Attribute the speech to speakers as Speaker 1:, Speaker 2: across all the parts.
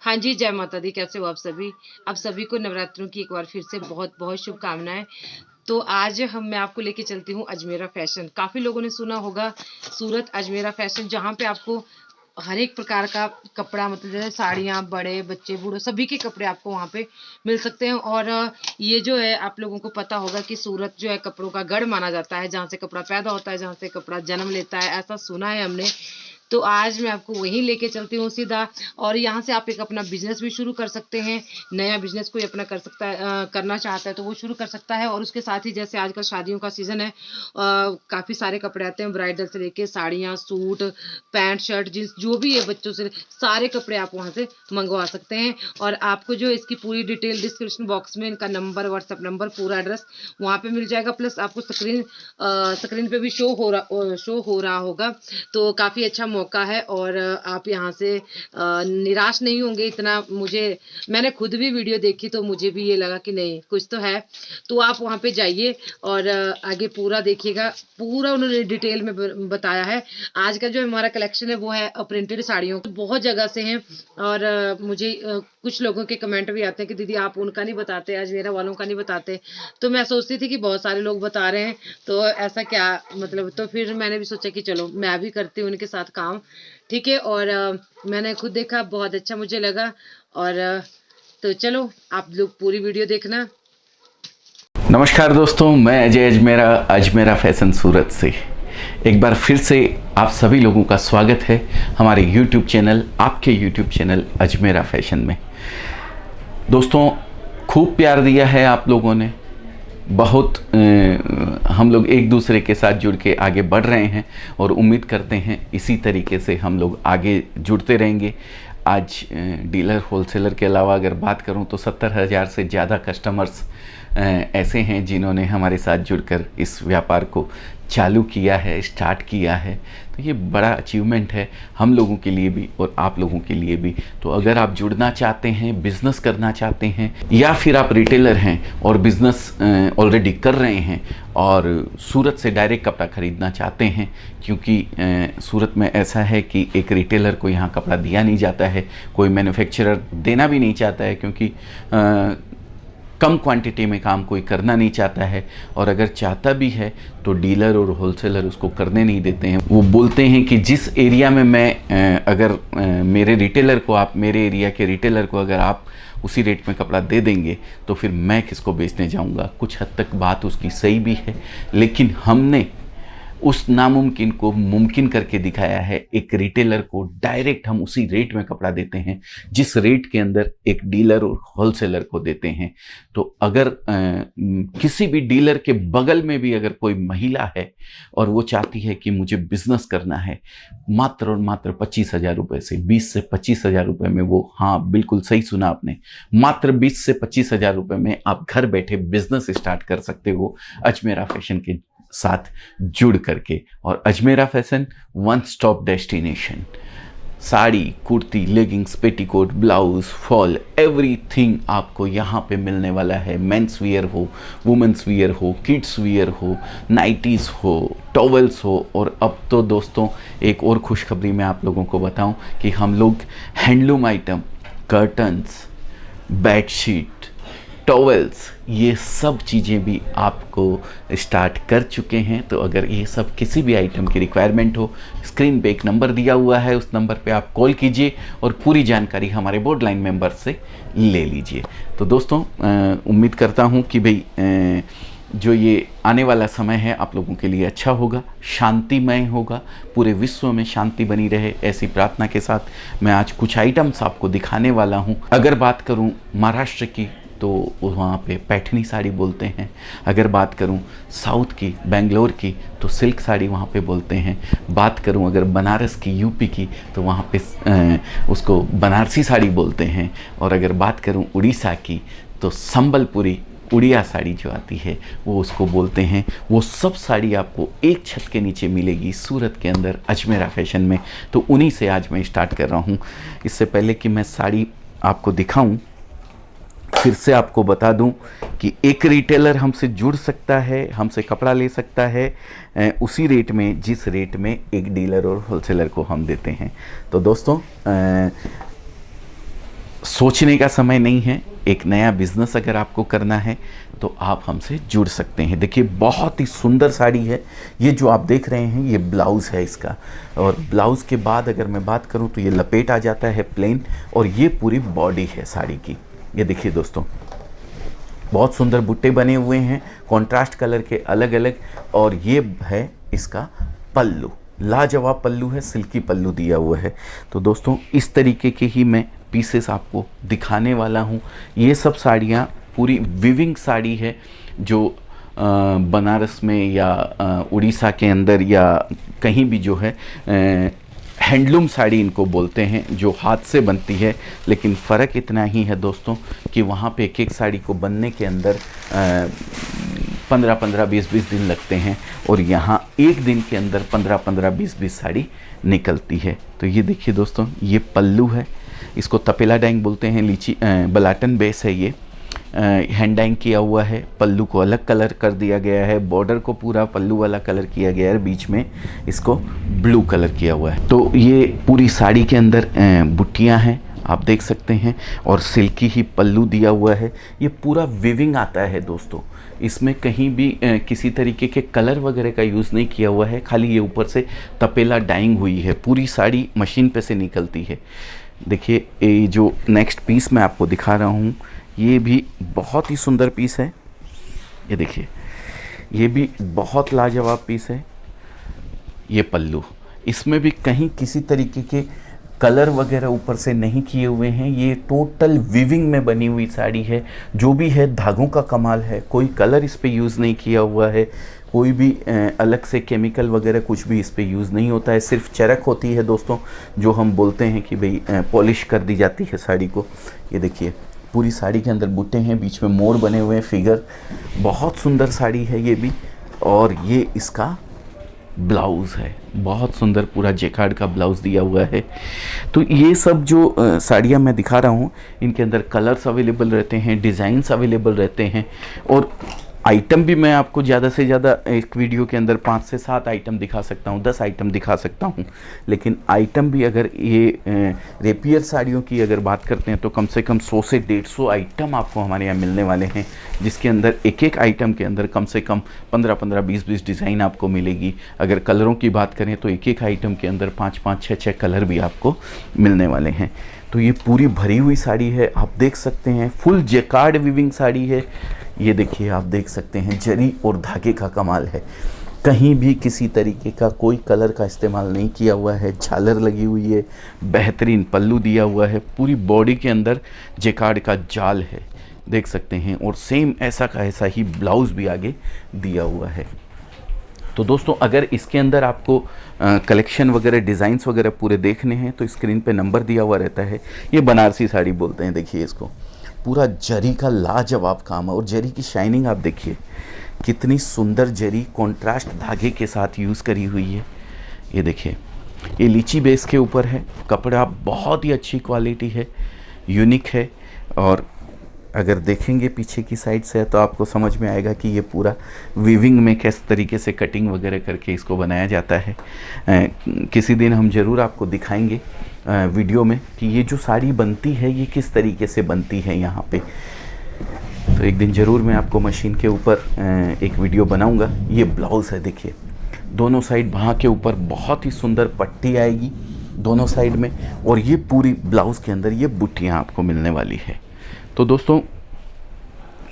Speaker 1: हाँ जी, जय माता दी। कैसे हो आप सभी? आप सभी को नवरात्रों की एक बार फिर से बहुत-बहुत शुभकामनाएँ। तो आज मैं आपको लेके चलती हूँ अजमेरा फैशन। काफ़ी लोगों ने सुना होगा सूरत अजमेरा फैशन, जहाँ पे आपको हर एक प्रकार का कपड़ा, मतलब जैसे साड़ियाँ, बड़े, बच्चे, बूढ़े सभी के कपड़े आपको वहाँ पे मिल सकते हैं। और ये जो है, आप लोगों को पता होगा कि सूरत जो है कपड़ों का गढ़ माना जाता है, जहाँ से कपड़ा पैदा होता है, जहाँ से कपड़ा जन्म लेता है, ऐसा सुना है हमने। तो आज मैं आपको वहीं लेके चलती हूँ सीधा। और यहाँ से आप एक अपना बिजनेस भी शुरू कर सकते हैं। नया बिजनेस कोई अपना कर सकता है, करना चाहता है तो वो शुरू कर सकता है। और उसके साथ ही जैसे आजकल शादियों का सीजन है, काफ़ी सारे कपड़े आते हैं, ब्राइडल से लेके साड़ियाँ, सूट, पैंट, शर्ट, जींस, जो भी है बच्चों से सारे कपड़े आप वहाँ से मंगवा सकते हैं। और आपको जो इसकी पूरी डिटेल डिस्क्रिप्शन बॉक्स में इनका नंबर, व्हाट्सएप नंबर, पूरा एड्रेस वहाँ पे मिल जाएगा। प्लस आपको स्क्रीन पे भी शो हो रहा होगा। तो काफ़ी अच्छा मौका है। और आप यहाँ से निराश नहीं होंगे। इतना मुझे, मैंने खुद भी वीडियो देखी तो मुझे भी ये लगा कि नहीं, कुछ तो है। तो आप वहाँ पे जाइए और आगे पूरा देखिएगा। पूरा उन्होंने डिटेल में बताया है। आज का जो हमारा कलेक्शन है वो है प्रिंटेड साड़ियों, बहुत जगह से हैं। और मुझे कुछ लोगों के कमेंट भी आते हैं कि दीदी आप उनका नहीं बताते, अजमेरा वालों का नहीं बताते। तो मैं सोचती थी कि बहुत सारे लोग बता रहे हैं तो ऐसा क्या मतलब, तो फिर मैंने भी सोचा कि चलो मैं भी करती हूँ उनके साथ काम। ठीक है। और मैंने खुद देखा, बहुत अच्छा मुझे लगा। और तो चलो आप लोग पूरी वीडियो देखना।
Speaker 2: नमस्कार दोस्तों, मैं अजय अजमेरा अजमेरा फैशन सूरत से एक बार फिर से आप सभी लोगों का स्वागत है हमारे YouTube चैनल, आपके YouTube चैनल अजमेरा फैशन में। दोस्तों, खूब प्यार दिया है आप लोगों ने, बहुत हम लोग एक दूसरे के साथ जुड़ के आगे बढ़ रहे हैं और उम्मीद करते हैं इसी तरीके से हम लोग आगे जुड़ते रहेंगे। आज डीलर होलसेलर के अलावा अगर बात करूं तो 70,000 से ज़्यादा कस्टमर्स ऐसे हैं जिन्होंने हमारे साथ जुड़कर इस व्यापार को चालू किया है, स्टार्ट किया है। तो ये बड़ा अचीवमेंट है हम लोगों के लिए भी और आप लोगों के लिए भी। तो अगर आप जुड़ना चाहते हैं, बिज़नेस करना चाहते हैं, या फिर आप रिटेलर हैं और बिज़नेस ऑलरेडी कर रहे हैं और सूरत से डायरेक्ट कपड़ा ख़रीदना चाहते हैं, क्योंकि सूरत में ऐसा है कि एक रिटेलर को यहाँ कपड़ा दिया नहीं जाता है, कोई मैन्युफैक्चरर देना भी नहीं चाहता है, क्योंकि कम क्वांटिटी में काम कोई करना नहीं चाहता है। और अगर चाहता भी है तो डीलर और होलसेलर उसको करने नहीं देते हैं। वो बोलते हैं कि जिस एरिया में मैं अगर मेरे रिटेलर को, आप मेरे एरिया के रिटेलर को अगर आप उसी रेट में कपड़ा दे देंगे तो फिर मैं किसको बेचने जाऊंगा। कुछ हद तक बात उसकी सही भी है, लेकिन हमने उस नामुमकिन को मुमकिन करके दिखाया है। एक रिटेलर को डायरेक्ट हम उसी रेट में कपड़ा देते हैं जिस रेट के अंदर एक डीलर और होलसेलर को देते हैं। तो अगर किसी भी डीलर के बगल में भी अगर कोई महिला है और वो चाहती है कि मुझे बिजनेस करना है, मात्र और मात्र 25,000 रुपये से, 20 से 25,000 रुपये में, वो, हाँ बिल्कुल सही सुना आपने, मात्र 20 से 25,000 रुपये में आप घर बैठे बिजनेस स्टार्ट कर सकते हो अजमेरा फैशन के साथ जुड़ करके। और Ajmera fashion one stop destination, sari, kurti, leggings, petticoat, blouse, fall, everything आपको यहाँ पे मिलने वाला है। मेंस वियर हो, वुमेंस वियर हो, किड्स वियर हो, नाइटीज़ हो, टॉवल्स हो। और अब तो दोस्तों एक और खुशखबरी मैं आप लोगों को बताऊं कि हम लोग handloom item, curtains, bedsheet, towels, ये सब चीज़ें भी आपको स्टार्ट कर चुके हैं। तो अगर ये सब किसी भी आइटम की रिक्वायरमेंट हो, स्क्रीन पे एक नंबर दिया हुआ है, उस नंबर पे आप कॉल कीजिए और पूरी जानकारी हमारे बोर्ड लाइन मेंबर से ले लीजिए। तो दोस्तों, उम्मीद करता हूँ कि भाई जो ये आने वाला समय है आप लोगों के लिए अच्छा होगा, शांतिमय होगा, पूरे विश्व में शांति बनी रहे, ऐसी प्रार्थना के साथ मैं आज कुछ आइटम्स आपको दिखाने वाला हूँ। अगर बात करूँ महाराष्ट्र की तो वहाँ पे पैठनी साड़ी बोलते हैं। अगर बात करूँ साउथ की, बेंगलोर की, तो सिल्क साड़ी वहाँ पे बोलते हैं। बात करूँ अगर बनारस की, यूपी की, तो वहाँ पे उसको बनारसी साड़ी बोलते हैं। और अगर बात करूँ उड़ीसा की तो संबलपुरी उड़िया साड़ी जो आती है वो उसको बोलते हैं। वो सब साड़ी आपको एक छत के नीचे मिलेगी सूरत के अंदर अजमेरा फैशन में। तो उन्हीं से आज मैं स्टार्ट कर रहा हूँ। इससे पहले कि मैं साड़ी आपको दिखाऊं, फिर से आपको बता दूं कि एक रिटेलर हमसे जुड़ सकता है, हमसे कपड़ा ले सकता है उसी रेट में जिस रेट में एक डीलर और होलसेलर को हम देते हैं। तो दोस्तों, सोचने का समय नहीं है। एक नया बिजनेस अगर आपको करना है तो आप हमसे जुड़ सकते हैं। देखिए बहुत ही सुंदर साड़ी है। ये जो आप देख रहे हैं ये ब्लाउज़ है इसका, और ब्लाउज़ के बाद अगर मैं बात करूं तो ये लपेट आ जाता है प्लेन, और ये पूरी बॉडी है साड़ी की। ये देखिए दोस्तों, बहुत सुंदर बुट्टे बने हुए हैं कॉन्ट्रास्ट कलर के अलग अलग, और ये है इसका पल्लू। लाजवाब पल्लू है, सिल्की पल्लू दिया हुआ है। तो दोस्तों इस तरीके के ही मैं पीसेस आपको दिखाने वाला हूँ। ये सब साड़ियाँ पूरी विविंग साड़ी है, जो बनारस में या उड़ीसा के अंदर या कहीं भी जो है हैंडलूम साड़ी इनको बोलते हैं, जो हाथ से बनती है। लेकिन फ़र्क इतना ही है दोस्तों कि वहाँ पे एक एक साड़ी को बनने के अंदर 15-15, 20-20 दिन लगते हैं, और यहाँ एक दिन के अंदर 15-15, 20-20 साड़ी निकलती है। तो ये देखिए दोस्तों, ये पल्लू है, इसको तपेला डाइंग बोलते हैं। लीची बलाटन बेस है ये, हैंड डाइंग किया हुआ है। पल्लू को अलग कलर कर दिया गया है, बॉर्डर को पूरा पल्लू वाला कलर किया गया है, बीच में इसको ब्लू कलर किया हुआ है। तो ये पूरी साड़ी के अंदर बुट्टियाँ हैं, आप देख सकते हैं, और सिल्की ही पल्लू दिया हुआ है। ये पूरा विविंग आता है दोस्तों, इसमें कहीं भी किसी तरीके के कलर वगैरह का यूज़ नहीं किया हुआ है, खाली ये ऊपर से तपेला डाइंग हुई है। पूरी साड़ी मशीन पे से निकलती है। देखिए ये जो नेक्स्ट पीस मैं आपको दिखा रहा हूँ, ये भी बहुत ही सुंदर पीस है। ये देखिए, ये भी बहुत लाजवाब पीस है। ये पल्लू, इसमें भी कहीं किसी तरीके के कलर वगैरह ऊपर से नहीं किए हुए हैं। ये टोटल विविंग में बनी हुई साड़ी है। जो भी है धागों का कमाल है, कोई कलर इस पे यूज़ नहीं किया हुआ है, कोई भी अलग से केमिकल वगैरह कुछ भी इस पे यूज़ नहीं होता है। सिर्फ चरक होती है दोस्तों, जो हम बोलते हैं कि भाई पॉलिश कर दी जाती है साड़ी को। ये देखिए पूरी साड़ी के अंदर बूटे हैं, बीच में मोर बने हुए हैं, फिगर। बहुत सुंदर साड़ी है ये भी। और ये इसका ब्लाउज़ है, बहुत सुंदर पूरा जेकार्ड का ब्लाउज़ दिया हुआ है। तो ये सब जो साड़ियाँ मैं दिखा रहा हूँ, इनके अंदर कलर्स अवेलेबल रहते हैं, डिज़ाइंस अवेलेबल रहते हैं, और आइटम भी मैं आपको ज़्यादा से ज़्यादा एक वीडियो के अंदर 5 से 7 आइटम दिखा सकता हूँ, 10 आइटम दिखा सकता हूँ। लेकिन आइटम भी अगर ये रेपियर साड़ियों की अगर बात करते हैं तो कम से कम 100 से 150 आइटम आपको हमारे यहाँ मिलने वाले हैं, जिसके अंदर एक एक आइटम के अंदर कम से कम 15-15, 20-20 डिज़ाइन आपको मिलेगी। अगर कलरों की बात करें तो एक एक आइटम के अंदर 5-5, 6-6 कलर भी आपको मिलने वाले हैं। तो ये पूरी भरी हुई साड़ी है, आप देख सकते हैं, फुल जेकार्ड विविंग साड़ी है। ये देखिए आप देख सकते हैं, जरी और धागे का कमाल है। कहीं भी किसी तरीके का कोई कलर का इस्तेमाल नहीं किया हुआ है। झालर लगी हुई है, बेहतरीन पल्लू दिया हुआ है, पूरी बॉडी के अंदर जेकार्ड का जाल है, देख सकते हैं। और सेम ऐसा का ऐसा ही ब्लाउज़ भी आगे दिया हुआ है। तो दोस्तों अगर इसके अंदर आपको कलेक्शन वगैरह डिज़ाइंस वगैरह पूरे देखने हैं तो स्क्रीन पे नंबर दिया हुआ रहता है। ये बनारसी साड़ी बोलते हैं। देखिए इसको, पूरा जरी का लाजवाब काम है, और जरी की शाइनिंग आप देखिए, कितनी सुंदर जरी कॉन्ट्रास्ट धागे के साथ यूज़ करी हुई है। ये देखिए, ये लीची बेस के ऊपर है, कपड़ा बहुत ही अच्छी क्वालिटी है, यूनिक है। और अगर देखेंगे पीछे की साइड से तो आपको समझ में आएगा कि ये पूरा वीविंग में किस तरीके से कटिंग वगैरह करके इसको बनाया जाता है। किसी दिन हम ज़रूर आपको दिखाएंगे वीडियो में कि ये जो साड़ी बनती है ये किस तरीके से बनती है यहाँ पे। तो एक दिन ज़रूर मैं आपको मशीन के ऊपर एक वीडियो बनाऊंगा। ये ब्लाउज़ है, देखिए दोनों साइड बाहाँ के ऊपर बहुत ही सुंदर पट्टी आएगी दोनों साइड में, और ये पूरी ब्लाउज़ के अंदर ये बुट्टियाँ आपको मिलने वाली है। तो दोस्तों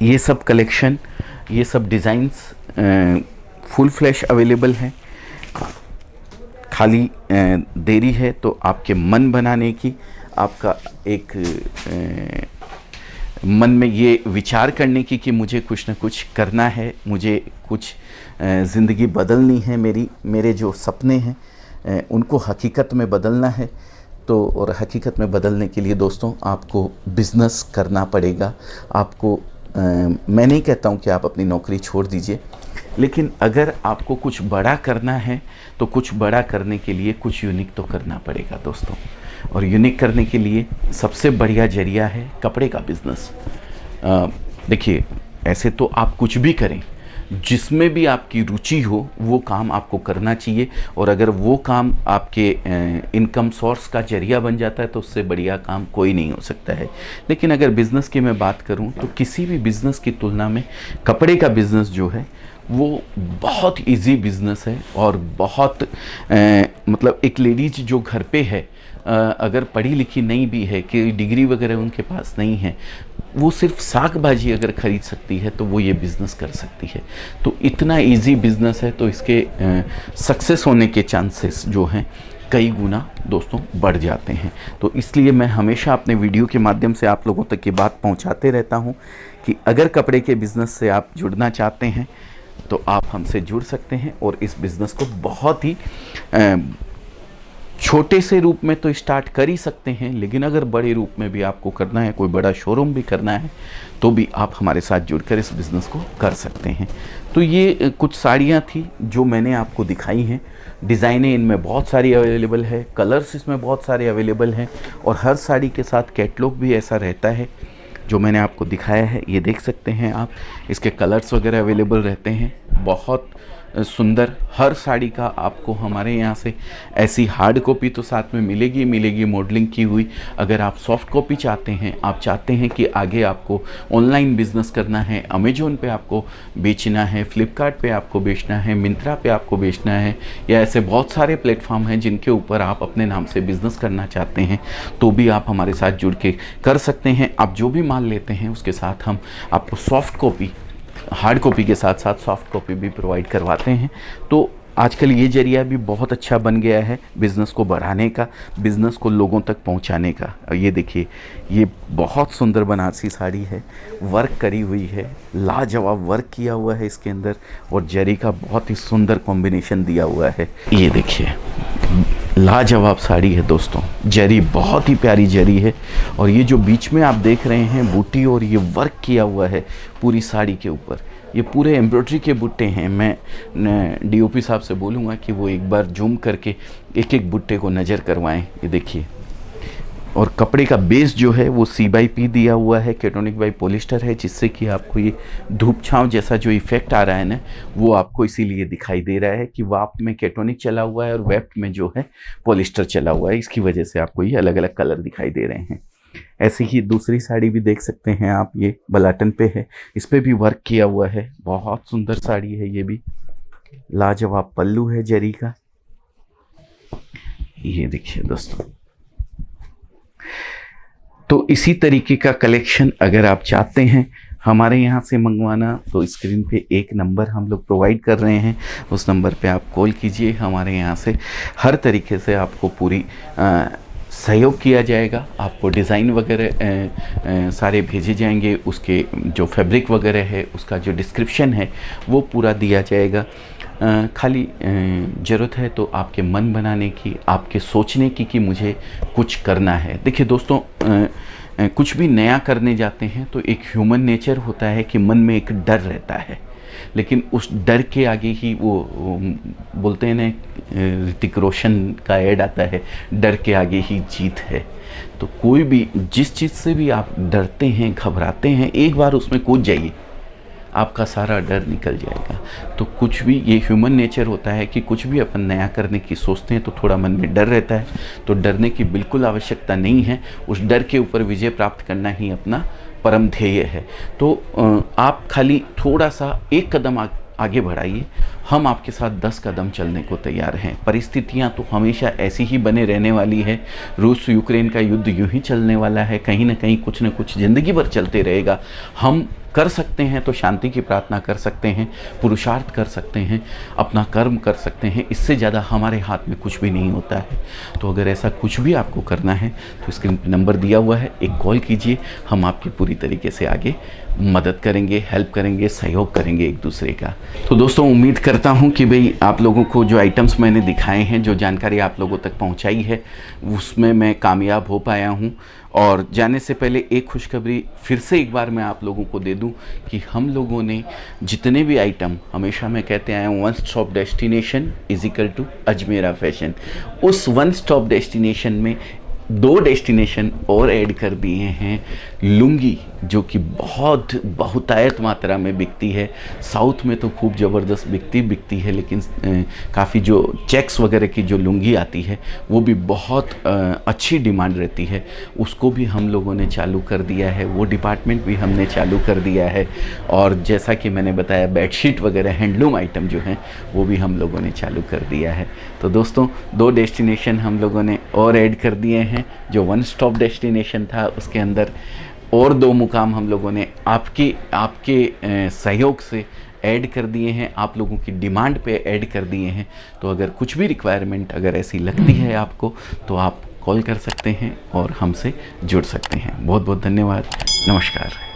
Speaker 2: ये सब कलेक्शन, ये सब डिज़ाइंस फुल फ्लैश अवेलेबल हैं। खाली देरी है तो आपके मन बनाने की, आपका एक मन में ये विचार करने की कि मुझे कुछ ना कुछ करना है, मुझे कुछ ज़िंदगी बदलनी है, मेरे जो सपने हैं उनको हकीकत में बदलना है। तो और हकीकत में बदलने के लिए दोस्तों आपको बिज़नेस करना पड़ेगा। आपको मैं नहीं कहता हूँ कि आप अपनी नौकरी छोड़ दीजिए, लेकिन अगर आपको कुछ बड़ा करना है तो कुछ बड़ा करने के लिए कुछ यूनिक तो करना पड़ेगा दोस्तों। और यूनिक करने के लिए सबसे बढ़िया जरिया है कपड़े का बिज़नेस। देखिए ऐसे तो आप कुछ भी करें, जिसमें भी आपकी रुचि हो वो काम आपको करना चाहिए, और अगर वो काम आपके इनकम सोर्स का जरिया बन जाता है तो उससे बढ़िया काम कोई नहीं हो सकता है। लेकिन अगर बिज़नेस की मैं बात करूं तो किसी भी बिज़नेस की तुलना में कपड़े का बिज़नेस जो है वो बहुत इजी बिज़नेस है, और बहुत मतलब एक लेडीज जो घर पे है, अगर पढ़ी लिखी नहीं भी है, कि डिग्री वगैरह उनके पास नहीं है, वो सिर्फ साग भाजी अगर ख़रीद सकती है तो वो ये बिज़नेस कर सकती है। तो इतना इजी बिज़नेस है, तो इसके सक्सेस होने के चांसेस जो हैं कई गुना दोस्तों बढ़ जाते हैं। तो इसलिए मैं हमेशा अपने वीडियो के माध्यम से आप लोगों तक ये बात पहुंचाते रहता हूं कि अगर कपड़े के बिज़नेस से आप जुड़ना चाहते हैं तो आप हमसे जुड़ सकते हैं, और इस बिज़नेस को बहुत ही छोटे से रूप में तो स्टार्ट कर ही सकते हैं, लेकिन अगर बड़े रूप में भी आपको करना है, कोई बड़ा शोरूम भी करना है, तो भी आप हमारे साथ जुड़कर इस बिज़नेस को कर सकते हैं। तो ये कुछ साड़ियाँ थी जो मैंने आपको दिखाई हैं। डिज़ाइनें इनमें बहुत सारी अवेलेबल है, कलर्स इसमें बहुत सारे अवेलेबल हैं, और हर साड़ी के साथ कैटलॉग भी ऐसा रहता है जो मैंने आपको दिखाया है। ये देख सकते हैं आप, इसके कलर्स वगैरह अवेलेबल रहते हैं। बहुत सुंदर हर साड़ी का आपको हमारे यहाँ से ऐसी हार्ड कॉपी तो साथ में मिलेगी मॉडलिंग की हुई। अगर आप सॉफ्ट कॉपी चाहते हैं, आप चाहते हैं कि आगे आपको ऑनलाइन बिजनेस करना है, अमेजोन पे आपको बेचना है, फ्लिपकार्ट पे आपको बेचना है, मिंत्रा पे आपको बेचना है, या ऐसे बहुत सारे प्लेटफॉर्म हैं जिनके ऊपर आप अपने नाम से बिज़नेस करना चाहते हैं, तो भी आप हमारे साथ जुड़ के कर सकते हैं। आप जो भी माल लेते हैं उसके साथ हम आपको सॉफ्ट कॉपी, हार्ड कॉपी के साथ साथ सॉफ्ट कॉपी भी प्रोवाइड करवाते हैं। तो आजकल ये जरिया भी बहुत अच्छा बन गया है बिज़नेस को बढ़ाने का, बिज़नेस को लोगों तक पहुंचाने का। और ये देखिए, ये बहुत सुंदर बनारसी साड़ी है, वर्क करी हुई है, लाजवाब वर्क किया हुआ है इसके अंदर, और जरी का बहुत ही सुंदर कॉम्बिनेशन दिया हुआ है। ये देखिए, लाजवाब साड़ी है दोस्तों, जरी बहुत ही प्यारी जरी है, और ये जो बीच में आप देख रहे हैं बूटी, और ये वर्क किया हुआ है पूरी साड़ी के ऊपर, ये पूरे एम्ब्रॉयडरी के बुट्टे हैं। मैं डीओपी साहब से बोलूँगा कि वो एक बार जूम करके एक एक बुट्टे को नज़र करवाएं। ये देखिए, और कपड़े का बेस जो है वो C/P दिया हुआ है, केटोनिक बाई पॉलिस्टर है, जिससे कि आपको ये धूप छांव जैसा जो इफेक्ट आ रहा है ना, वो आपको इसीलिए दिखाई दे रहा है कि वाफ्ट में केटोनिक चला हुआ है और वेफ्ट में जो है पॉलिस्टर चला हुआ है। इसकी वजह से आपको ये अलग अलग कलर दिखाई दे रहे हैं। ऐसे ही दूसरी साड़ी भी देख सकते हैं आप, ये बलाटन पे है, इस पे भी वर्क किया हुआ है, बहुत सुंदर साड़ी है। ये भी लाजवाब पल्लू है जरी का। ये देखिए दोस्तों, तो इसी तरीके का कलेक्शन अगर आप चाहते हैं हमारे यहाँ से मंगवाना, तो स्क्रीन पे एक नंबर हम लोग प्रोवाइड कर रहे हैं, उस नंबर पे आप कॉल कीजिए। हमारे यहाँ से हर तरीके से आपको पूरी सहयोग किया जाएगा। आपको डिज़ाइन वगैरह सारे भेजे जाएंगे, उसके जो फैब्रिक वगैरह है उसका जो डिस्क्रिप्शन है वो पूरा दिया जाएगा। खाली ज़रूरत है तो आपके मन बनाने की, आपके सोचने की कि मुझे कुछ करना है। देखिए दोस्तों, कुछ भी नया करने जाते हैं तो एक ह्यूमन नेचर होता है कि मन में एक डर रहता है, लेकिन उस डर के आगे ही वो बोलते हैं ना, ऋतिक रोशन का ऐड आता है, डर के आगे ही जीत है। तो कोई भी जिस चीज़ से भी आप डरते हैं, घबराते हैं, एक बार उसमें कूद जाइए, आपका सारा डर निकल जाएगा। तो कुछ भी, ये ह्यूमन नेचर होता है कि कुछ भी अपन नया करने की सोचते हैं तो थोड़ा मन में डर रहता है, तो डरने की बिल्कुल आवश्यकता नहीं है। उस डर के ऊपर विजय प्राप्त करना ही अपना परम ध्येय है। तो आप खाली थोड़ा सा एक कदम आगे बढ़ाइए, हम आपके साथ 10 कदम चलने को तैयार हैं। परिस्थितियां तो हमेशा ऐसी ही बने रहने वाली है। रूस यूक्रेन का युद्ध यूं ही चलने वाला है, कहीं ना कहीं कुछ न कुछ ज़िंदगी भर चलते रहेगा। हम कर सकते हैं तो शांति की प्रार्थना कर सकते हैं, पुरुषार्थ कर सकते हैं, अपना कर्म कर सकते हैं, इससे ज़्यादा हमारे हाथ में कुछ भी नहीं होता है। तो अगर ऐसा कुछ भी आपको करना है तो स्क्रीन पर नंबर दिया हुआ है, एक कॉल कीजिए, हम आपकी पूरी तरीके से आगे मदद करेंगे, हेल्प करेंगे, सहयोग करेंगे एक दूसरे का। तो दोस्तों, उम्मीद करता हूं कि भाई आप लोगों को जो आइटम्स मैंने दिखाए हैं, जो जानकारी आप लोगों तक पहुंचाई है, उसमें मैं कामयाब हो पाया हूं। और जाने से पहले एक खुशखबरी फिर से एक बार मैं आप लोगों को दे दूं कि हम लोगों ने जितने भी आइटम, हमेशा मैं कहते आया हूँ, one stop destination is equal to Ajmera fashion. उस वन स्टॉप डेस्टिनेशन में 2 डेस्टिनेशन और ऐड कर दिए हैं। लुंगी जो कि बहुत बहुतायत मात्रा में बिकती है, साउथ में तो खूब ज़बरदस्त बिकती है, लेकिन काफ़ी जो चेक्स वगैरह की जो लुंगी आती है वो भी बहुत अच्छी डिमांड रहती है, उसको भी हम लोगों ने चालू कर दिया है, वो डिपार्टमेंट भी हमने चालू कर दिया है। और जैसा कि मैंने बताया बेडशीट वगैरह हैंडलूम आइटम जो हैं वो भी हम लोगों ने चालू कर दिया है। तो दोस्तों 2 डेस्टिनेशन हम लोगों ने और ऐड कर दिए हैं। जो वन स्टॉप डेस्टिनेशन था उसके अंदर और 2 मुकाम हम लोगों ने आपके सहयोग से ऐड कर दिए हैं, आप लोगों की डिमांड पे ऐड कर दिए हैं। तो अगर कुछ भी रिक्वायरमेंट अगर ऐसी लगती है आपको तो आप कॉल कर सकते हैं और हमसे जुड़ सकते हैं। बहुत बहुत धन्यवाद। नमस्कार।